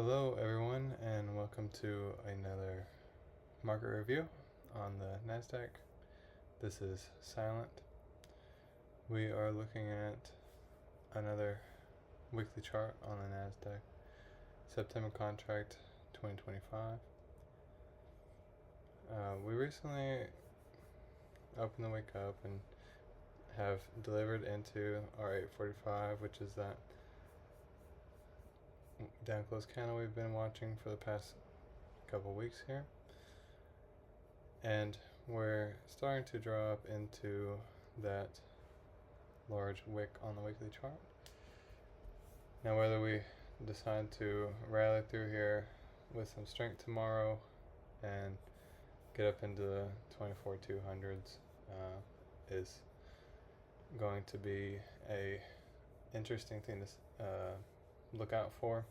Hello everyone, and welcome to another market review on the NASDAQ. This is Silent. We are looking at another weekly chart on the NASDAQ. September contract 2025. We recently opened the wake up and have delivered into our 845, which is that down close candle we've been watching for the past couple weeks here, and we're starting to draw up into that large wick on the weekly chart. Now whether we decide to rally through here with some strength tomorrow and get up into the 24,200s is going to be a interesting thing to look out for.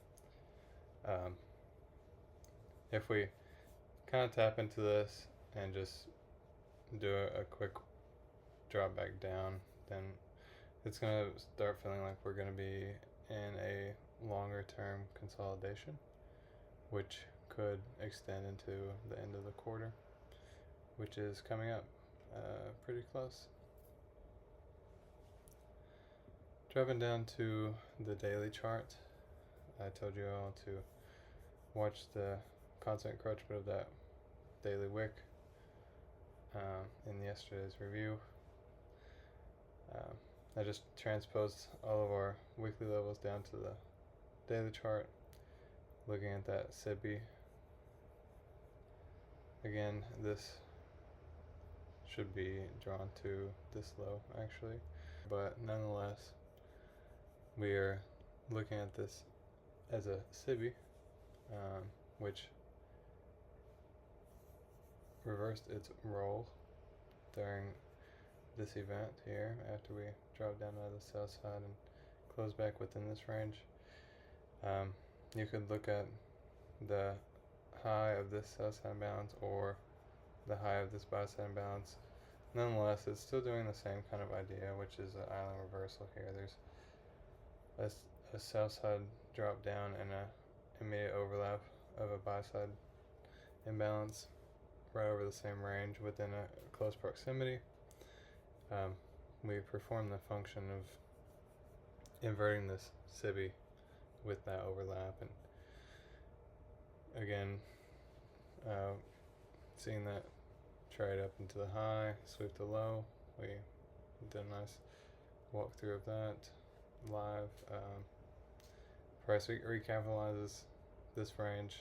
If we kind of tap into this and just do a quick drop back down, then it's going to start feeling like we're going to be in a longer term consolidation, which could extend into the end of the quarter, which is coming up pretty close. Dropping down to the daily chart, I told you all to watch the constant encroachment of that daily wick in yesterday's review. I just transposed all of our weekly levels down to the daily chart, looking at that SIBI. Again, this should be drawn to this low actually, but nonetheless we are looking at this as a SIBI, which reversed its role during this event here after we dropped down to the sell side and closed back within this range. You could look at the high of this sell side imbalance or the high of this buy side imbalance. Nonetheless, it's still doing the same kind of idea, which is an island reversal here. There's a sell side drop down and a immediate overlap of a buy side imbalance right over the same range within a close proximity. We perform the function of inverting this SIBI with that overlap, and again seeing that trade up into the high, sweep the low. We did a nice walkthrough of that live. Price recapitalizes this range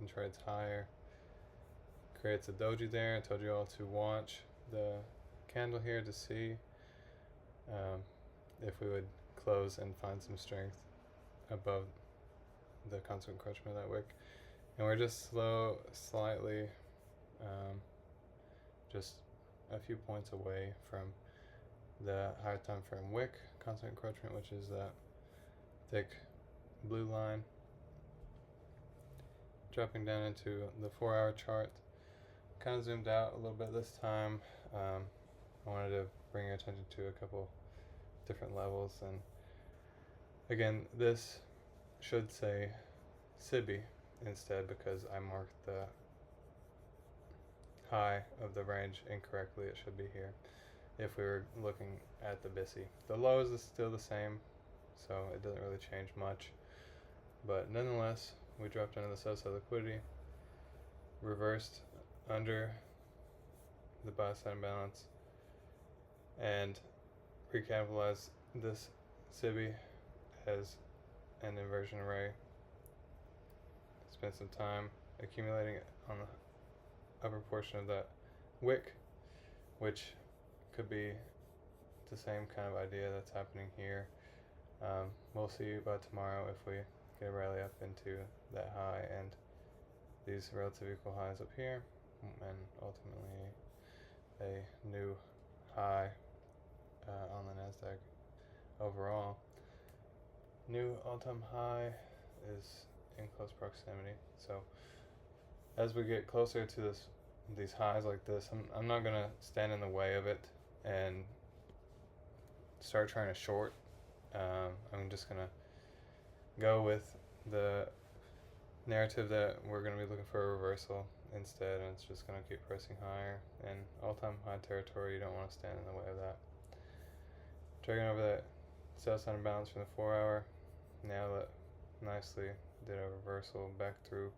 and trades higher, creates a doji there. I told you all to watch the candle here to see if we would close and find some strength above the constant encroachment of that wick. And we're just slightly just a few points away from the higher time frame wick constant encroachment, which is that thick blue line. Dropping down into the 4-hour chart, kind of zoomed out a little bit this time. I wanted to bring your attention to a couple different levels, and again this should say SIBI instead because I marked the high of the range incorrectly. It should be here if we were looking at the BISI. The lows is still the same, so it doesn't really change much, but nonetheless we dropped under the sell side liquidity, reversed under the buy side imbalance, and recapitalized this SIBI as an inversion array. Spent some time accumulating it on the upper portion of that wick, which could be the same kind of idea that's happening here. We'll see by tomorrow if we get a rally up into that high and these relative equal highs up here, and ultimately a new high on the NASDAQ overall. New all-time high is in close proximity. So as we get closer to these highs like this, I'm not gonna stand in the way of it and start trying to short. I'm just gonna go with the narrative that we're going to be looking for a reversal instead, and it's just going to keep pressing higher. And all-time high territory, you don't want to stand in the way of that. Dragging over that sell sign imbalance from the 4 hour, nailed it nicely, did a reversal back through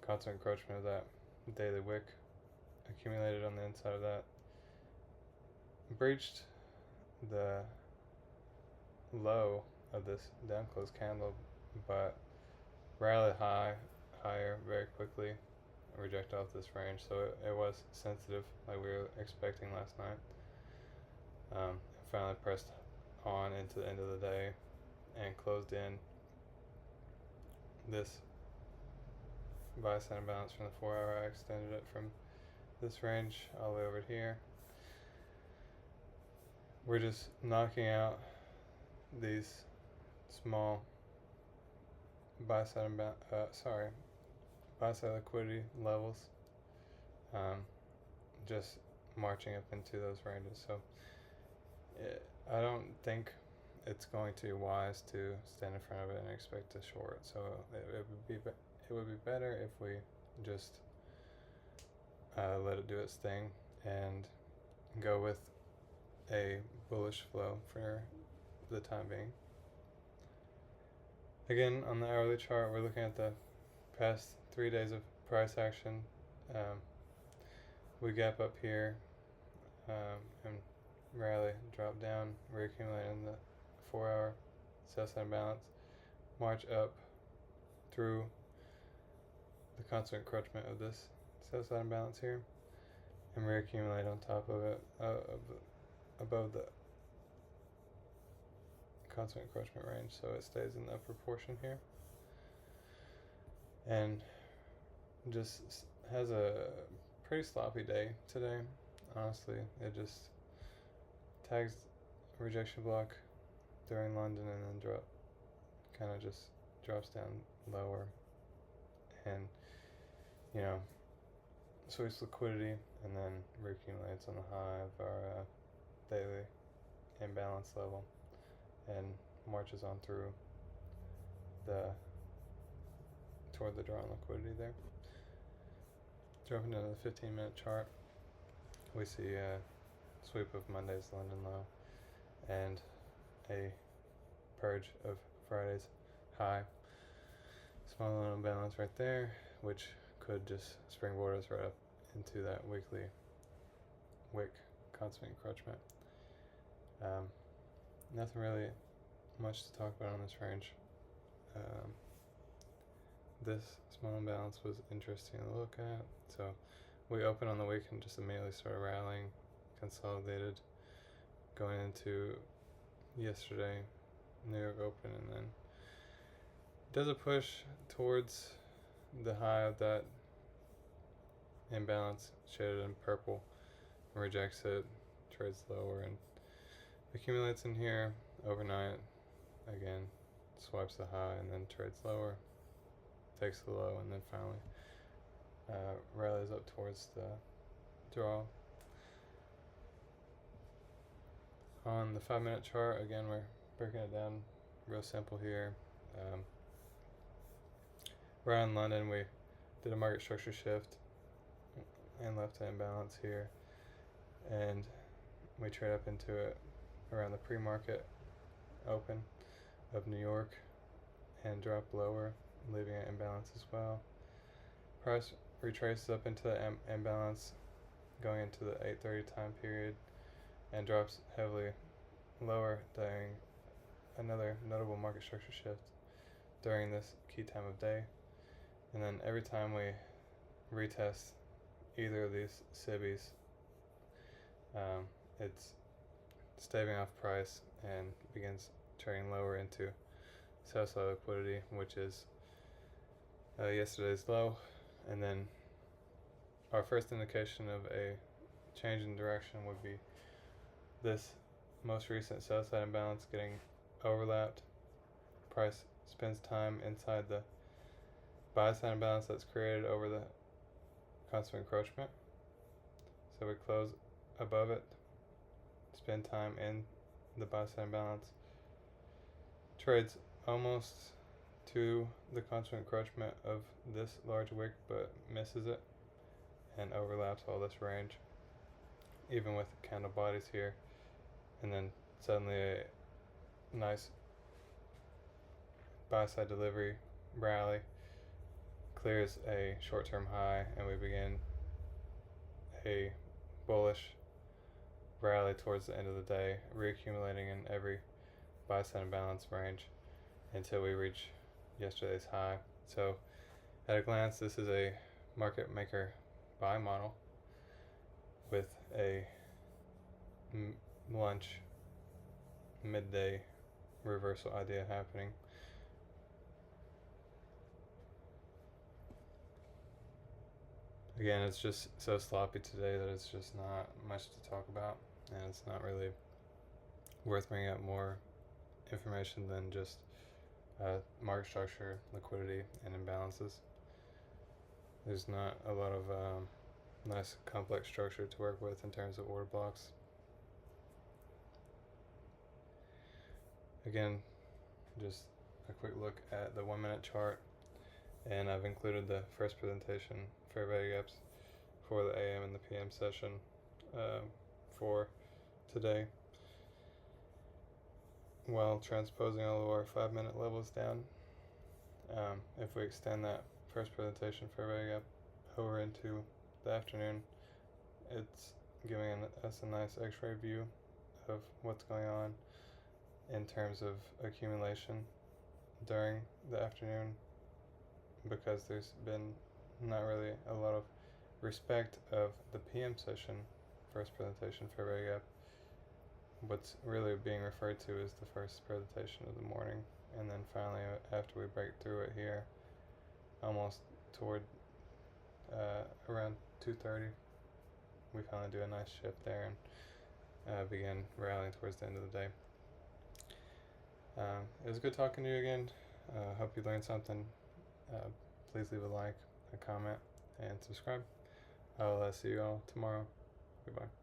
constant encroachment of that daily wick, accumulated on the inside of that, breached the low of this down close candle, but rallied higher very quickly, reject off this range, so it was sensitive like we were expecting last night. Finally pressed on into the end of the day and closed in this buy sign imbalance from the 4 hour. I extended it from this range all the way over here. We're just knocking out these small buy side liquidity levels, just marching up into those ranges. So I don't think it's going to be wise to stand in front of it and expect to short. So it would be better if we just let it do its thing and go with a bullish flow for the time being. Again, on the hourly chart, we're looking at the past 3 days of price action. We gap up here and rally, drop down, reaccumulate in the 4 hour, sell sign imbalance, march up through the constant encroachment of this sell sign imbalance here, and reaccumulate on top of it, above the constant encroachment range, so it stays in the upper portion here, and just has a pretty sloppy day today. Honestly, it just tags rejection block during London and then just drops down lower, and sweeps liquidity and then reaccumulates on the high of our daily imbalance level and marches on through toward the draw on liquidity there. Jumping into the 15-minute chart, we see a sweep of Monday's London low and a purge of Friday's high. Small little imbalance right there, which could just springboard us right up into that weekly wick constant encroachment. Nothing really much to talk about on this range. This small imbalance was interesting to look at. So we opened on the week and just immediately started rallying, consolidated, going into yesterday, New York Open, and then does a push towards the high of that imbalance shaded in purple, rejects it, trades lower, and accumulates in here overnight. Again, swipes the high and then trades lower, takes the low, and then finally rallies up towards the draw. On the 5-minute chart, again, we're breaking it down real simple here. Around London, we did a market structure shift and left an imbalance here, and we trade up into it around the pre-market open of New York and drop lower, leaving an imbalance as well. Price retraces up into the imbalance going into the 8:30 time period and drops heavily lower during another notable market structure shift during this key time of day. And then every time we retest either of these SIBIs, it's staving off price and begins trading lower into sell side liquidity, which is yesterday's low. And then our first indication of a change in direction would be this most recent sell side imbalance getting overlapped. Price spends time inside the buy side imbalance that's created over the constant encroachment. So we close above it, spend time in the buy side imbalance, trades almost to the constant encroachment of this large wick but misses it and overlaps all this range, even with candle bodies here, and then suddenly a nice buy side delivery rally clears a short-term high, and we begin a bullish rally towards the end of the day, reaccumulating in every buy side imbalance range until we reach yesterday's high. So at a glance, this is a market maker buy model with a lunch midday reversal idea happening. Again, it's just so sloppy today that it's just not much to talk about, and it's not really worth bringing up more information than just market structure, liquidity, and imbalances. There's not a lot of nice complex structure to work with in terms of order blocks. Again, just a quick look at the 1 minute chart, and I've included the first presentation fair value gaps for the AM and the PM session for today, while transposing all of our 5 minute levels down. If we extend that first presentation fair value gap over into the afternoon, it's giving us a nice x-ray view of what's going on in terms of accumulation during the afternoon, because there's been not really a lot of respect of the PM session first presentation fair value gap. What's really being referred to is the first presentation of the morning, and then finally after we break through it here almost toward around 2:30, we finally do a nice shift there and begin rallying towards the end of the day. It was good talking to you again. Hope you learned something. Please leave a like, a comment, and subscribe. I'll see you all tomorrow. Goodbye.